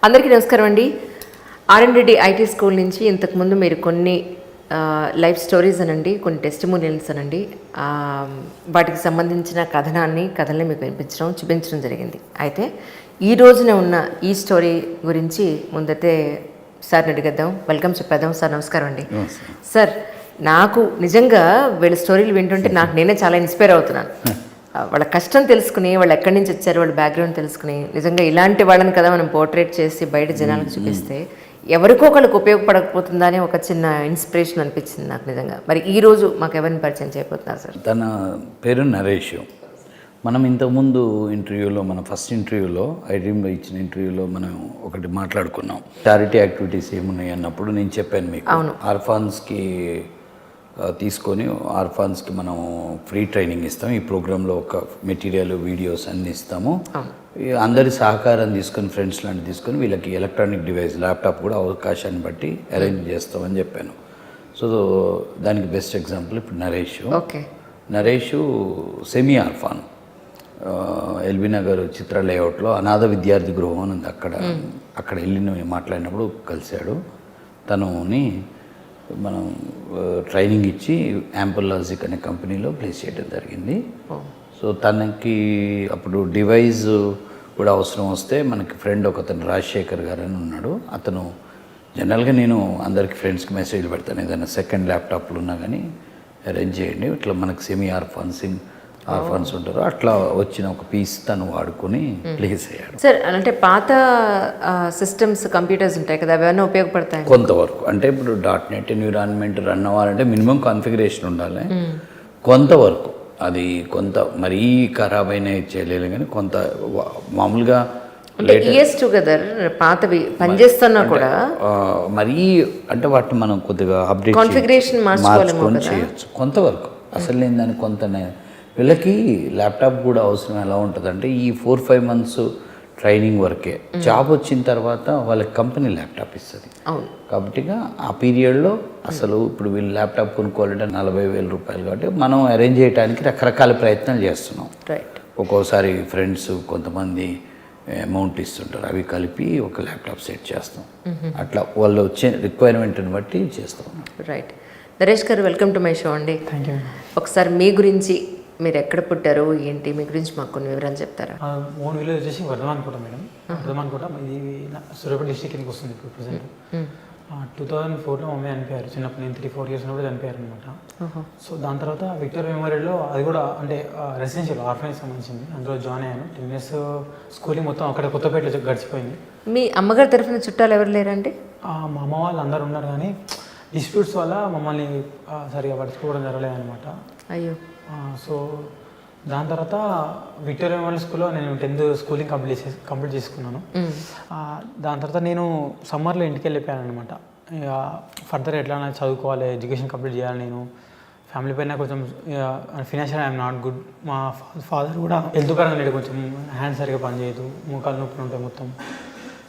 అందరికీ నమస్కారం అండి. ఆర్ఎన్రెడ్డి ఐటీ స్కూల్ నుంచి ఇంతకుముందు మీరు కొన్ని లైఫ్ స్టోరీస్ అనండి, కొన్ని టెస్టిమోనియల్స్ అనండి, వాటికి సంబంధించిన కథల్ని మీకు చూపించడం జరిగింది. అయితే ఈ రోజున ఉన్న ఈ స్టోరీ గురించి ముందైతే సార్ని అడిగేద్దాం, వెల్కమ్ చెప్పేద్దాం. సార్ నమస్కారం అండి. సార్, నాకు నిజంగా వీళ్ళ స్టోరీలు వింటుంటే నేనే చాలా ఇన్స్పైర్ అవుతున్నాను. వాళ్ళ కష్టం తెలుసుకుని, వాళ్ళు ఎక్కడి నుంచి వచ్చారు, వాళ్ళ బ్యాక్గ్రౌండ్ తెలుసుకుని, నిజంగా ఇలాంటి వాళ్ళని కదా మనం పోర్ట్రేట్ చేసి బయట జనాలకు చూపిస్తే ఎవరికో ఒకళ్ళకి ఉపయోగపడకపోతుందా అని ఒక చిన్న ఇన్స్పిరేషన్ అనిపించింది నాకు నిజంగా. మరి ఈరోజు మాకు ఎవరిని పరిచయం చేయబోతున్నారు సార్? తన పేరు నరేష్. మనం ఇంతకుముందు ఇంటర్వ్యూలో, మన ఫస్ట్ ఇంటర్వ్యూలో, ఐడ్రీమ్లో ఇచ్చిన ఇంటర్వ్యూలో మనం ఒకటి మాట్లాడుకున్నాం. చారిటీ యాక్టివిటీస్ ఏమున్నాయి అన్నప్పుడు నేను చెప్పాను మీకు, ఆర్ఫాన్స్కి తీసుకొని ఆర్ఫాన్స్కి మనం ఫ్రీ ట్రైనింగ్ ఇస్తాం. ఈ ప్రోగ్రాంలో ఒక మెటీరియల్, వీడియోస్ అన్నీ ఇస్తాము. అందరి సహకారం తీసుకొని, ఫ్రెండ్స్ లాంటివి తీసుకొని వీళ్ళకి ఎలక్ట్రానిక్ డివైస్, ల్యాప్టాప్ కూడా అవకాశాన్ని బట్టి అరేంజ్ చేస్తామని చెప్పాను. సో దానికి బెస్ట్ ఎగ్జాంపుల్ ఇప్పుడు Naresh. Naresh semi orphan, LB Nagar Chitra లేఅవుట్లో అనాథ విద్యార్థి గృహం అని ఉంది. అక్కడ వెళ్ళి మాట్లాడినప్పుడు కలిశాడు. తనుని మనం ట్రైనింగ్ ఇచ్చి యాంపుల్ లాజిక్ అనే కంపెనీలో ప్లేస్ చేయడం జరిగింది. సో తనకి అప్పుడు డివైస్ కూడా అవసరం వస్తే మనకి ఫ్రెండ్ ఒకతను రాజశేఖర్ గారు అని ఉన్నాడు. అతను జనరల్గా నేను అందరికి ఫ్రెండ్స్కి మెసేజ్ పెడతాను, ఏదైనా సెకండ్ ల్యాప్టాప్లు ఉన్నా కానీ అరేంజ్ చేయండి, ఇట్లా మనకి సెమీ ఆర్ఫాన్స్ ఉంటారు. అట్లా వచ్చిన ఒక పీస్ తను వాడుకొని ప్లేస్ అయ్యాడు. సార్, అంటే పాత సిస్టమ్స్, కంప్యూటర్స్ ఉంటాయి కదా, అవన్నీ ఉపయోగపడతాయి కొంతవరకు. అంటే ఇప్పుడు .NET ఎన్విరాన్మెంట్ రన్ అవ్వాలంటే మినిమం కాన్ఫిగరేషన్ ఉండాలి. కొంతవరకు అది కొంత మరీ ఖరాబ్ అయినా చేయలేదు, కానీ కొంత మామూలుగా పాతవి పనిచేస్తున్నా కూడా మరీ అంటే వాటిని మనం కొద్దిగా అప్డేట్ కాన్ఫిగరేషన్ మార్చుకొని చేయొచ్చు కొంతవరకు. అసలు నేను దాన్ని కొంత వీళ్ళకి ల్యాప్టాప్ కూడా అవసరం ఎలా ఉంటుందంటే, ఈ 4-5 months ట్రైనింగ్ వరకే. జాబ్ వచ్చిన తర్వాత వాళ్ళకి కంపెనీ ల్యాప్టాప్ ఇస్తుంది. కాబట్టి ఆ పీరియడ్లో అసలు ఇప్పుడు వీళ్ళు ల్యాప్టాప్ కొనుక్కోవాలంటే 40,000 రూపాయలు. కాబట్టి మనం అరేంజ్ చేయడానికి రకరకాల ప్రయత్నాలు చేస్తున్నాం. ఒక్కోసారి ఫ్రెండ్స్ కొంతమంది అమౌంట్ ఇస్తుంటారు, అవి కలిపి ఒక ల్యాప్టాప్ సెట్ చేస్తాం. అట్లా వాళ్ళు వచ్చే రిక్వైర్మెంట్ని బట్టి చేస్తాం. రైట్. నరేష్ గారు, వెల్కమ్ టు మై షో అండి. Thank you. ఒకసారి మీ గురించి, మీరు ఎక్కడ పుట్టారు, ఏంటి, మీ గురించి మాకు కొన్ని వివరాలు చెప్తారా? ఓన్ విలేజ్ వచ్చేసి వర్ధమాన్కోట మేడం. వర్ధమాన్కోట ఇది సూర్యాపేట డిస్ట్రిక్ట్ కిందకి వస్తుంది ఇప్పుడు ప్రజెంట్. 2004లో మమ్మీ చనిపోయారు. చిన్నప్పుడు నేను 3-4 years ఉన్నప్పుడు చనిపోయారు అనమాట. సో దాని తర్వాత విక్టర్ మెమోరియల్లో, అది కూడా అంటే రెసిడెన్షియల్ ఆర్ఫనేజ్ సంబంధించింది, అందులో జాయిన్ అయ్యాను. 10 years స్కూలింగ్ మొత్తం అక్కడ కొత్తపేటలో గడిచిపోయింది. మీ అమ్మగారి తరఫున చుట్టాలు ఎవరు లేరండి? మా అమ్మ వాళ్ళు అందరు ఉన్నారు, కానీ డిస్ప్యూట్స్ వల్ల మమ్మల్ని సరిగా పడుచుకోవడం జరగలేదు అనమాట. అయ్యో. సో దాని తర్వాత విక్టోరియా మెమోరియల్ స్కూల్లో నేను 10th స్కూలింగ్ కంప్లీట్ చేసుకున్నాను. దాని తర్వాత నేను సమ్మర్లో ఇంటికి వెళ్ళిపోయాను అనమాట. ఇక ఫర్దర్ ఎట్లా చదువుకోవాలి, ఎడ్యుకేషన్ కంప్లీట్ చేయాలి. నేను ఫ్యామిలీ పైన కొంచెం ఫినాన్షియల్ ఐఎమ్ నాట్ గుడ్. మా ఫాదర్ కూడా హెల్త్ పరంగా లేడు, కొంచెం హ్యాండ్ సరిగా పనిచేయదు, మోకాలు నొప్పులు ఉంటాయి మొత్తం.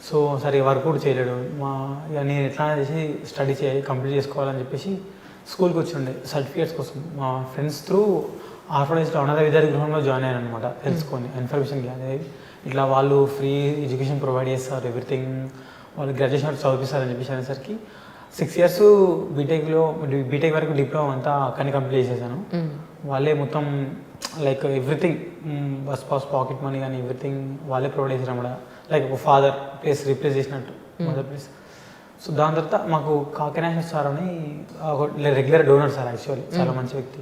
సో సరిగా వర్క్ కూడా చేయలేడు. ఇక నేను ఎట్లా చేసి స్టడీ కంప్లీట్ చేసుకోవాలని చెప్పేసి స్కూల్కి వచ్చి ఉండే సర్టిఫికేట్స్ కోసం. మా ఫ్రెండ్స్ త్రూ ఆర్ఫనేజ్లో అనాథ విద్యార్థి గృహంలో జాయిన్ అయ్యాను అనమాట. తెలుసుకొని ఇన్ఫర్మేషన్ గ్యాదర్, ఇట్లా వాళ్ళు ఫ్రీ ఎడ్యుకేషన్ ప్రొవైడ్ చేస్తారు, ఎవ్రీథింగ్ వాళ్ళు గ్రాడ్యుయేషన్ చదివిస్తారని చెప్పేసి అనేసరికి 6 years బీటెక్ వరకు డిప్లొమా అంతా అక్కడిని కంప్లీట్ చేసేసాను. వాళ్ళే మొత్తం like everything, bus pass, pocket money కానీ ఎవ్రీథింగ్ వాళ్ళే ప్రొవైడ్ చేసారు అన్నమాట. లైక్ ఒక ఫాదర్ ప్లేస్ రీప్లేస్ చేసినట్టు, మదర్ ప్లేస్. సో దాని తర్వాత మాకు కాకినాడ సార్ అని రెగ్యులర్ డోనర్ సార్, యాక్చువల్లీ చాలా మంచి వ్యక్తి.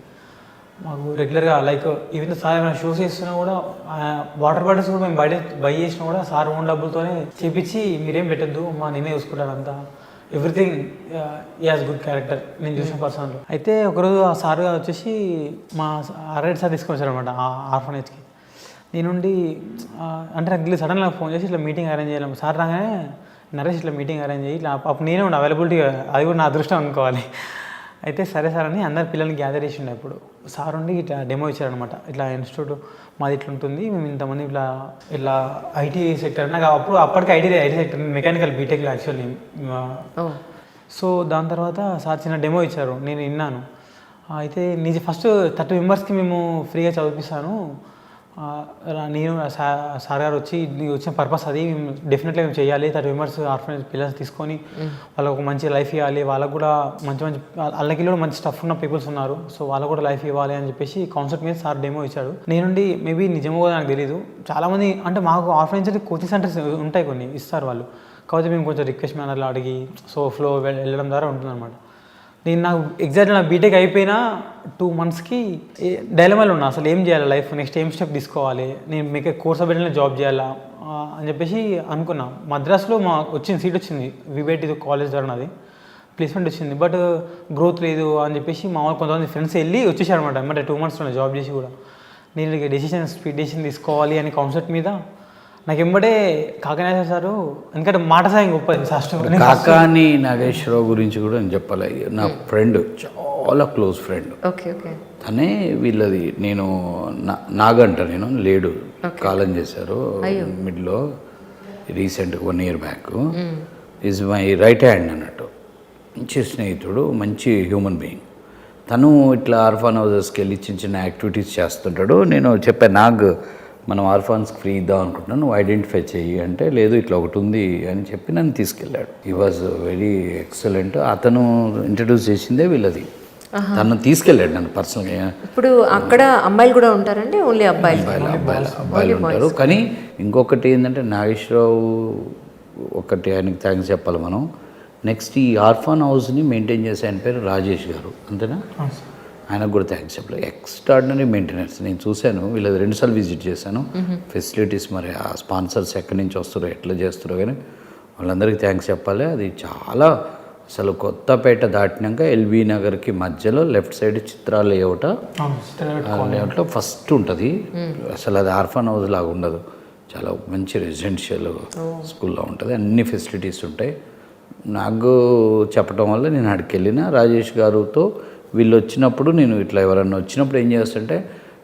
మాకు రెగ్యులర్గా లైక్ ఈవెన్ సార్ ఏమైనా షోస్ చేస్తున్నా కూడా, వాటర్ బాటిల్స్ కూడా మేము బై చేసినా కూడా సార్ ఓన్ డబ్బులతోనే చేపించి, మీరేం పెట్టద్దు నేనే చూసుకుంటాను అంతా, ఎవ్రీథింగ్. యాజ్ గుడ్ క్యారెక్టర్ నేను చూసిన పర్సన్లో. అయితే ఒకరోజు ఆ సార్ వచ్చేసి మా ఆర్ఐడి సార్ తీసుకొని వచ్చారు అనమాట ఆర్ఫనేజ్కి. నేనుండి అంటే నాకు సడన్గా ఫోన్ చేసి ఇట్లా మీటింగ్ అరేంజ్ చేయాలి సార్ రాగానే, నరేష్ ఇట్లా మీటింగ్ అరేంజ్ చేయి, ఇట్లా అప్పుడు నేనే ఉండే అవైలబిలిటీ, అది కూడా నా అదృష్టం అనుకోవాలి. అయితే సరే సార్ అని అందరు పిల్లల్ని గ్యాదర్ చేసి ఉండే. అప్పుడు సార్ ఉండి ఇట్లా డెమో ఇచ్చారనమాట. ఇట్లా ఇన్స్టిట్యూట్ మాది ఇట్లా ఉంటుంది, మేము ఇంతమంది ఇట్లా ఐటీ సెక్టర్. నాకు అప్పటికి ఐటీ సెక్టర్, మెకానికల్ బీటెక్లో యాక్చువల్లీ. సో దాని తర్వాత సార్ చిన్న డెమో ఇచ్చారు, నేను విన్నాను. అయితే ఫస్ట్ 30 members మేము ఫ్రీగా చదివిస్తాను, నేను సార్ గారు వచ్చి నీకు వచ్చిన పర్పస్ అది డెఫినెట్లీ మేము చేయాలి, 30 మెంబర్స్ ఆర్ఫనైజ్ పిల్లల్స్ తీసుకొని వాళ్ళకు ఒక మంచి లైఫ్ ఇవ్వాలి, వాళ్ళకు కూడా మంచి మంచి వాళ్ళకి కూడా మంచి స్టఫ్ ఉన్న పీపుల్స్ ఉన్నారు, సో వాళ్ళకు కూడా లైఫ్ ఇవ్వాలి అని చెప్పేసి కాన్సెప్ట్ మీద సార్ డెమో ఇచ్చాడు. నేనుండి మేబీ నిజమో కూడా నాకు తెలియదు, చాలామంది అంటే మాకు ఆర్ఫనైజ్ కోచింగ్ సెంటర్స్ ఉంటాయి, కొన్ని ఇస్తారు వాళ్ళు, కాకపోతే మేము కొంచెం రిక్వెస్ట్ మేనర్లో అడిగి సో ఫ్లో వెళ్ళడం ద్వారా ఉంటుందన్నమాట. నేను నాకు ఎగ్జాక్ట్గా నా బీటెక్ అయిపోయినా 2 monthsకి డైలమాలో ఉన్నా, అసలు ఏం చేయాలి లైఫ్, నెక్స్ట్ ఏం స్టెప్ తీసుకోవాలి, నేను మీకు కోర్స్ అబిలిటీలో జాబ్ చేయాలా అని చెప్పేసి అనుకున్నా. మద్రాసులో వచ్చింది సీట్ వచ్చింది, విబేటి కాలేజ్ ద్వారా నాది ప్లేస్మెంట్ వచ్చింది, బట్ గ్రోత్ లేదు అని చెప్పేసి మా వాళ్ళు కొంతమంది ఫ్రెండ్స్ వెళ్ళి వచ్చేసారు అనమాట. అంటే 2 monthsలో జాబ్ చేసి కూడా నేను స్పీడ్ డెసిషన్ తీసుకోవాలి అని కాన్సెప్ట్ మీద నాకు ఎంబడే కాకనాథ సారు, ఎందుకంటే మాట సాయం గొప్పది. కాకాని నాగేశ్వరరావు గురించి కూడా నేను చెప్పాలి, నా ఫ్రెండ్, చాలా క్లోజ్ ఫ్రెండ్. Okay okay. తనే వీళ్ళది, నేను నాగంట నేను లేడు, కాలం చేశారు మిడ్లో రీసెంట్గా 1 year back. Is my right hand అన్నట్టు, మంచి స్నేహితుడు, మంచి హ్యూమన్ బీయింగ్. తను ఇట్లా ఆర్ఫాన్ హౌజెస్కి వెళ్ళి చిన్న చిన్న యాక్టివిటీస్ చేస్తుంటాడు. నేను చెప్పాను, నాకు మనం ఆర్ఫాన్స్కి ఫ్రీ ఇద్దాం అనుకుంటున్నాను, నువ్వు ఐడెంటిఫై చెయ్యి అంటే, లేదు ఇట్లా ఒకటి ఉంది అని చెప్పి నన్ను తీసుకెళ్ళాడు. ఈ వాజ్ వెరీ ఎక్సలెంట్. అతను ఇంట్రడ్యూస్ చేసిందే వీళ్ళది, తను తీసుకెళ్ళాడు నన్ను పర్సనల్గా. ఇప్పుడు అక్కడ అమ్మాయిలు కూడా ఉంటారండి? ఓన్లీ అబ్బాయిలు ఉంటారు. కానీ ఇంకొకటి ఏంటంటే నాగేశ్వరరావు ఒకటి ఆయనకి థ్యాంక్స్ చెప్పాలి మనం. నెక్స్ట్ ఈ ఆర్ఫాన్ హౌస్ని మెయింటైన్ చేసే ఆయన పేరు రాజేష్ గారు, అంతేనా? ఆయనకు కూడా థ్యాంక్స్ చెప్పలేదు. Extraordinary maintenance. నేను చూశాను, వీళ్ళది 2 సార్లు విజిట్ చేశాను. ఫెసిలిటీస్ మరి ఆ స్పాన్సర్స్ ఎక్కడి నుంచి వస్తారో ఎట్లా చేస్తారో కానీ వాళ్ళందరికీ థ్యాంక్స్ చెప్పాలి. అది చాలా అసలు కొత్తపేట దాటినాక ఎల్బీ నగర్కి మధ్యలో లెఫ్ట్ సైడ్ చిత్రా లేఅవుట్లో ఫస్ట్ ఉంటుంది. అసలు అది ఆర్ఫాన్ హౌస్ లాగా ఉండదు, చాలా మంచి రెసిడెన్షియల్ స్కూల్లో ఉంటుంది, అన్ని ఫెసిలిటీస్ ఉంటాయి. నాకు చెప్పడం వల్ల నేను అక్కడికి వెళ్ళిన రాజేష్ గారితో వీళ్ళు వచ్చినప్పుడు, నేను ఇట్లా ఎవరన్నా వచ్చినప్పుడు ఏం చేస్తుంటే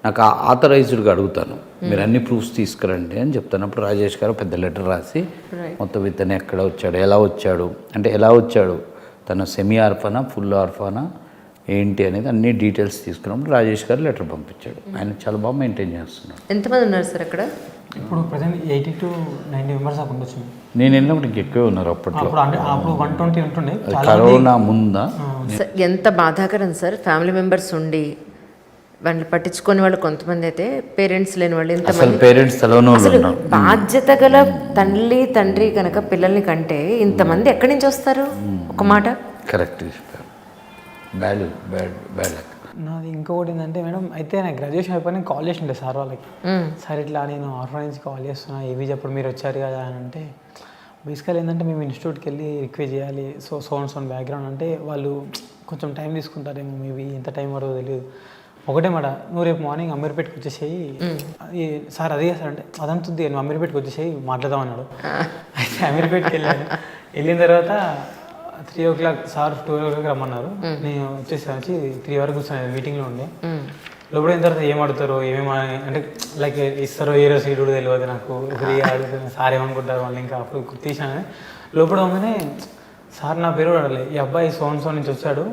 నాకు ఆథరైజ్డ్గా అడుగుతాను, మీరు అన్ని ప్రూఫ్స్ తీసుకురండి అని చెప్తాను. అప్పుడు రాజేష్ గారు పెద్ద లెటర్ రాసి మొత్తం ఇతను ఎక్కడ వచ్చాడు, ఎలా వచ్చాడు, అంటే ఎలా వచ్చాడు, తను సెమీ ఆర్ఫానా ఫుల్ ఆర్ఫానా ఏంటి అనేది అన్ని డీటెయిల్స్ తీసుకున్నప్పుడు రాజేష్ గారు లెటర్ పంపించాడు. ఆయన చాలా బాగా మెయింటైన్ చేస్తున్నాడు. ఎంతమంది ఉన్నారు సార్ అక్కడ? ఇప్పుడు ప్రజెంట్ 80 to 90 members దాకా ఉండొచ్చు. నేను వెళ్ళినప్పుడు ఇంకెక్కువే ఉన్నారు అప్పట్లో. అప్పుడు 120 ఉంటుండే. కరోనా ముందా? ఎంత బాధాకరం సార్, ఫ్యామిలీ మెంబర్స్ ఉండి వాళ్ళు పట్టించుకునే వాళ్ళు కొంతమంది అయితే, పేరెంట్స్ లేని వాళ్ళు ఎంతమంది. పేరెంట్స్ బాధ్యత గల తల్లి తండ్రి కనుక పిల్లల్ని కంటే ఇంతమంది ఎక్కడి నుంచి వస్తారు? ఒక మాట కరెక్ట్ చెప్పారు. బ్యాడ్ నాది ఇంకొకటి ఏంటంటే మేడం, అయితే నాకు గ్రాడ్యుయేషన్ అయిపోయి కాల్ చేసిండే సార్ వాళ్ళకి, సార్ ఇట్లా నేను ఆర్ఫనైజ్ కాల్ చేస్తున్నా, ఏవి చెప్పడు మీరు వచ్చారు కదా అని అంటే, బేసికల్ ఏంటంటే మేము ఇన్స్టిట్యూట్కి వెళ్ళి రిక్వెస్ట్ చేయాలి, సోన్ బ్యాక్గ్రౌండ్ అంటే వాళ్ళు కొంచెం టైం తీసుకుంటారేమో, మేబీ ఎంత టైం పడుతుందో తెలియదు. ఒకటే మాట, నువ్వు రేపు మార్నింగ్ అమీర్పేటకి వచ్చేసేయి, సార్ అదే సార్ అంటే అదంతుంది, నువ్వు అమీర్పేటకి వచ్చేసేయి మాట్లాడదాం అన్నాడు. అయితే అమీర్పేటకి వెళ్ళిన తర్వాత 3 o'clock సార్ 12 o'clock రమ్మన్నారు. నేను వచ్చి 3 వరకు కూర్చొని మీటింగ్లో ఉండే. లోపల అయిన తర్వాత ఏం అడుగుతారో ఏమేమి అంటే లైక్ ఇస్తారో ఏ రోజు సీట్ కూడా తెలియదు నాకు, అడుగుతాను సార్ ఏమనుకుంటారు వాళ్ళు, ఇంకా అప్పుడు తీసాను. లోపల ఉండగానే సార్ నా పేరు కూడా అడగలేదు, ఈ అబ్బాయి సో నుంచి వచ్చాడు,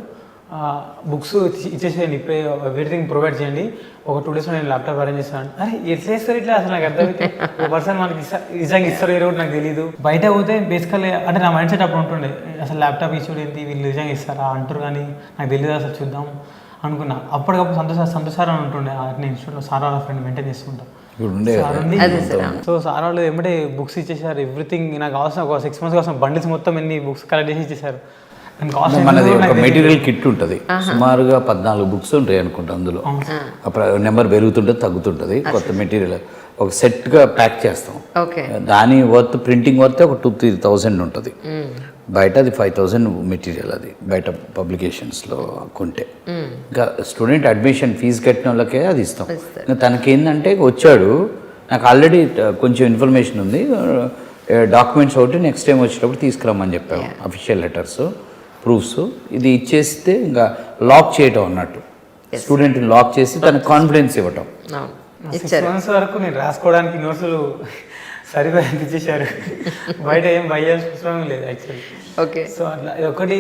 బుక్స్ ఇచ్చేసేయండి, ఇప్పుడే ఎవ్రీథింగ్ ప్రొవైడ్ చేయండి, ఒక 2 days నేను ల్యాప్టాప్ అరేంజ్ చేస్తాను. అరే ఎట్లా చేస్తారు ఇట్లా, అసలు నాకు అర్థమైతే ఒక పర్సన్ మనకి నిజంగా ఇస్తారు ఏ రోజు నాకు తెలియదు. బయట పోతే బేసికల్లీ అంటే నా మైండ్ సెట్ అప్పుడు ఉంటుండే, అసలు ల్యాప్టాప్ ఇచ్చుడు ఏంటి, వీళ్ళు నిజంగా ఇస్తారా అంటారు, కానీ నాకు తెలియదు అసలు చూద్దాం అనుకున్నా. అప్పటికప్పుడు సంతోషారా అని ఉంటుండే. నేను ఇన్స్టిట్యూట్లో సార్ వాళ్ళ ఫ్రెండ్ మెయింటైన్ చేస్తుంటా. సో సార్ వాళ్ళు ఏమంటే బుక్స్ ఇచ్చేసారు, ఎవ్రీథింగ్ నాకు కావాల్సిన ఒక 6 months కావాల్సిన బండిల్స్ మొత్తం ఎన్ని బుక్స్ కలెక్ట్ చేసి ఇచ్చేసారు. మనది ఒక మెటీరియల్ కిట్ ఉంటుంది, సుమారుగా 14 books ఉంటాయి అనుకుంటా. అందులో అప్పుడు నెంబర్ పెరుగుతుంటుంది తగ్గుతుంటుంది. కొత్త మెటీరియల్ ఒక సెట్గా ప్యాక్ చేస్తాం. దాని ప్రింటింగ్ వర్త్ ఒక 2-3,000 ఉంటుంది. బయట అది 5,000 మెటీరియల్, అది బయట పబ్లికేషన్స్లో కొంటే. ఇంకా స్టూడెంట్ అడ్మిషన్ ఫీజు కట్టిన వాళ్ళకే అది ఇస్తాం. ఇంకా తనకేందంటే వచ్చాడు, నాకు ఆల్రెడీ కొంచెం ఇన్ఫర్మేషన్ ఉంది, డాక్యుమెంట్స్ ఒకటి నెక్స్ట్ టైం వచ్చేటప్పుడు తీసుకురమ్మని చెప్పాము, అఫీషియల్ లెటర్స్ ప్రూఫ్స్. ఇది ఇచ్చేస్తే ఇంకా లాక్ చేయటం అన్నట్టు, స్టూడెంట్ లాక్ చేసి తనకు కాన్ఫిడెన్స్ ఇవ్వటం. 6 months వరకు నేను రాసుకోవడానికి నోట్స్లు సరిగా ఇచ్చేసారు, బయట ఏం భయం లేదు యాక్చువల్లీ. ఓకే. సో అట్లా ఒకటి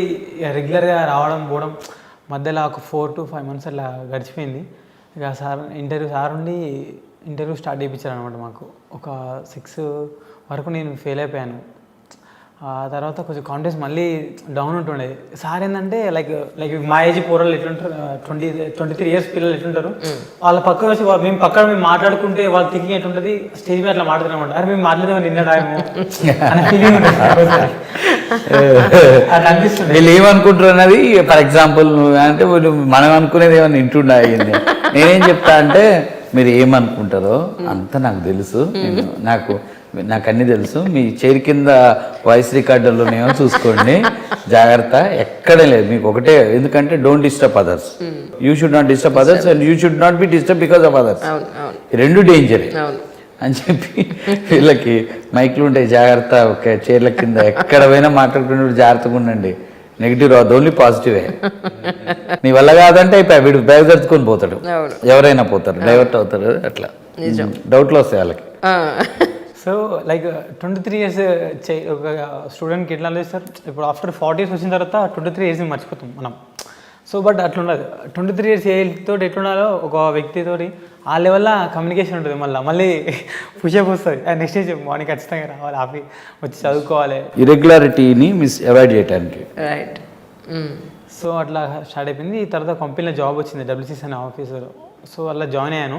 రెగ్యులర్గా రావడం పోవడం, మధ్యలో ఒక 4 to 5 months అట్లా గడిచిపోయింది. ఇక సార్ ఇంటర్వ్యూ సార్ ఉండి ఇంటర్వ్యూ స్టార్ట్ చేయించారు అనమాట మాకు. ఒక 6 వరకు నేను ఫెయిల్ అయిపోయాను. ఆ తర్వాత కొంచెం కాన్ఫిడెన్స్ మళ్ళీ డౌన్ ఉంటుండే. సార్ ఏంటంటే లైక్ మా ఏజ్ పూర్వలు ఎట్లుంటారు, 23 ఇయర్స్ పిల్లలు ఎట్లుంటారు, వాళ్ళ పక్కన వచ్చి మేము మాట్లాడుకుంటే వాళ్ళ థింకింగ్ ఎట్లుంటుంది, స్టేజ్ మీద అట్లా మాట్లాడుతున్నాం. అరే మేము మాట్లాడేమో నిన్నడాము అనే ఫీలింగ్ ఉంటుంది. అట్లా అనిపిస్తుంది. వీళ్ళు ఏమనుకుంటారు అన్నది ఫర్ ఎగ్జాంపుల్ అంటే మనం అనుకునేది ఏమన్నా ఇంటుండే అయ్యింది. నేనేం చెప్తా అంటే మీరు ఏమనుకుంటారో అంతా నాకు తెలుసు, నాకు అన్నీ తెలుసు. మీ చైర్ కింద వాయిస్ రికార్డర్లోనేమో చూసుకోండి, జాగ్రత్త. ఎక్కడే లేదు మీకు ఒకటే, ఎందుకంటే don't disturb others, you should not disturb others and you should not be disturb because of others. రెండు డేంజరే అని చెప్పి వీళ్ళకి మైక్లు ఉంటాయి, జాగ్రత్త. ఒక చైర్ల కింద ఎక్కడ పోయినా మాట్లాడుకునే జాగ్రత్తగా ఉండండి. నెగిటివ్ రాదు, ఓన్లీ పాజిటివే. నీ వల్ల కాదంటే అయిపోయి వీడు బ్యాగ్ తెచ్చుకొని పోతాడు, ఎవరైనా పోతారు, డైవర్ట్ అవుతారు. అట్లా డౌట్లు వస్తాయి వాళ్ళకి. సో లైక్ 23 ఇయర్స్ ఒక స్టూడెంట్కి ఎట్లా చేస్తారు, ఇప్పుడు ఆఫ్టర్ 40 ఇయర్స్ వచ్చిన తర్వాత 23 ఇయర్స్ని మర్చిపోతాం మనం. సో బట్ అట్లా ఉండదు. 23 ఇయర్స్ ఏజ్తో ఎట్లుండాలో ఒక వ్యక్తితో ఆ లెవెల్లో కమ్యూనికేషన్ ఉంటుంది. మళ్ళీ పుషప్ వస్తుంది. నెక్స్ట్ డే మార్నింగ్ ఖచ్చితంగా రావాలి, ఆపి వచ్చి చదువుకోవాలి. ఇరెగ్యులారిటీని అవాయిడ్ చేయడానికి. రైట్. సో అట్లా స్టార్ట్ అయిపోయింది. ఈ తర్వాత కంపెనీలో జాబ్ వచ్చింది, WCC అనే ఆఫీసర్. సో అలా జాయిన్ అయ్యాను.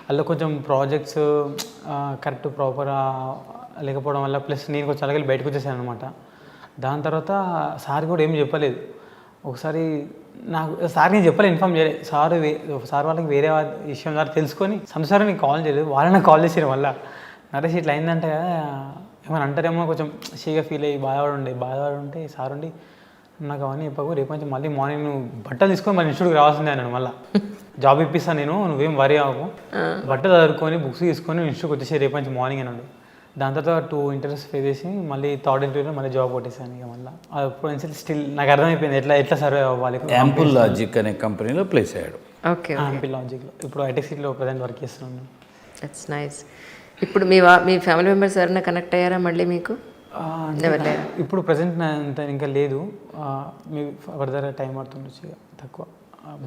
అలా కొంచెం ప్రాజెక్ట్స్ కరెక్ట్ ప్రాపర్గా లేకపోవడం వల్ల, ప్లస్ నేను కొంచెం అలాగే బయటకు వచ్చేసాను అనమాట. దాని తర్వాత సార్ కూడా ఏం చెప్పలేదు. ఒకసారి నాకు సార్ నేను చెప్పలే, ఇన్ఫామ్ చేయలేదు. సార్ వాళ్ళకి వేరే విషయం ద్వారా తెలుసుకొని సంసారం నీకు కాల్ చేయలేదు, వాళ్ళని నాకు కాల్ చేసారు. మళ్ళీ నరేష్ ఇట్లా అయిందంటే కదా ఏమైనా అంటారేమో కొంచెం షేగా ఫీల్ అయ్యి బాధపడుంటే సార్ ఉండి నాకు అవన్నీ చెప్పకు, రేపు నుంచి మళ్ళీ మార్నింగ్ నువ్వు బట్టలు తీసుకొని మళ్ళీ ఇన్స్టిట్యూట్కి రావాల్సిందే అన్నాను. మళ్ళీ జాబ్ ఇప్పిస్తాను నేను, నువ్వేం వరీ అవ్వకు, బట్టలు చదువుకొని బుక్స్ తీసుకొని ఇన్స్టిట్యూట్కి వచ్చేసి రేపు నుంచి మార్నింగ్ అన్నాడు. దాని తర్వాత 2 ఇంటర్వ్యూస్ ఫేస్ చేసి మళ్ళీ థర్డ్ ఇంటర్వ్యూలో మళ్ళీ జాబ్ కొట్టేసాను. ఇక మళ్ళీ అప్పుడు స్టిల్ నాకు అర్థమైపోయింది ఎట్లా సర్వే అవ్వాలి. యాంపుల్ లాజిక్ అనే కంపెనీలో ప్లేస్ అయ్యాడు. ఓకే. యాంపుల్ లాజిక్లో ఇప్పుడు హైటెక్ సిటీలో ప్రజెంట్ వర్క్ చేస్తున్నాను. That's nice. ఇప్పుడు మీ ఫ్యామిలీ మెంబర్స్ ఎవరైనా కనెక్ట్ అయ్యారా మళ్ళీ మీకు? ఇప్పుడు ప్రజెంట్ అంత ఇంకా లేదు. మీ ఫర్దర్ టైం పడుతుండొచ్చు, తక్కువ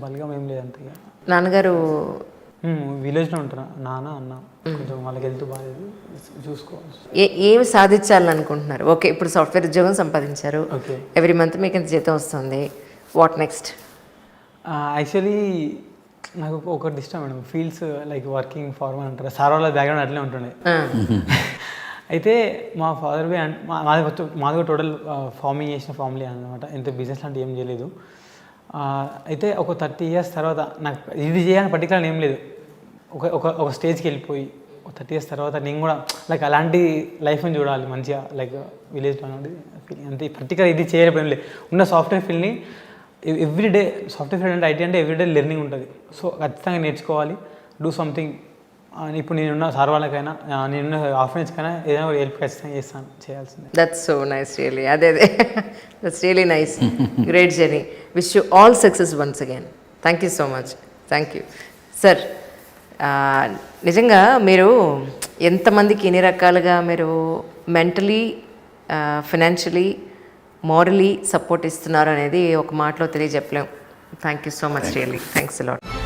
బల్గా ఏం లేదు అంత. ఇక నాన్నగారు విలేజ్లో ఉంటారు, నాన్న అన్న కొంచెం వాళ్ళకి వెళ్తూ బాగా చూసుకోవాలి. ఏమి సాధించాలని అనుకుంటున్నారు? ఓకే, ఇప్పుడు సాఫ్ట్వేర్ ఉద్యోగం సంపాదించారు, ఓకే, ఎవ్రీ మంత్ మీకు ఎంత జీతం వస్తుంది, వాట్ నెక్స్ట్? యాక్చువల్లీ నాకు ఒకటి ఇష్టం madam, fields like working farmer అంటారు. సార్ వాళ్ళ బ్యాక్గ్రౌండ్ అట్లే ఉంటుండే. అయితే మా ఫాదర్ మాది టోటల్ ఫార్మింగ్ చేసిన ఫ్యామిలీ అనమాట. ఎంత బిజినెస్ లాంటి ఏం చేయలేదు. అయితే ఒక 30 ఇయర్స్ తర్వాత నాకు ఇది చేయాలని పర్టికులర్ ఏం లేదు. ఒక స్టేజ్కి వెళ్ళిపోయి 30 ఇయర్స్ తర్వాత నేను కూడా లైక్ అలాంటి లైఫ్ని చూడాలి మంచిగా, లైక్ విలేజ్లో అనేది ఫీలింగ్. అంతే పర్టికులర్ ఇది చేయలేకపోయిన లేదు. ఉన్న సాఫ్ట్వేర్ ఫీల్డ్ని ఎవ్రీడే, సాఫ్ట్వేర్ ఫీల్డ్ అంటే ఐటీ అంటే ఎవ్రీడే లెర్నింగ్ ఉంటుంది. సో ఖచ్చితంగా నేర్చుకోవాలి, డూ సంథింగ్. ఇప్పుడు నేనున్న సార్ వాళ్ళకైనా నేనున్న ఆఫీస్కైనా ఏదైనా హెల్ప్ ఖచ్చితంగా చేయాల్సిందే. That's so nice really. అదే that's really nice. Great journey. Wish you all success once again. Thank you so much. Thank you sir. నిజంగా మీరు ఎంతమందికి ఎన్ని రకాలుగా మీరు మెంటలీ, ఫినాన్షియలీ, మోరలీ సపోర్ట్ ఇస్తున్నారు అనేది ఒక మాటలో తెలియజెప్పలేం. Thank you so much really. Thanks allot.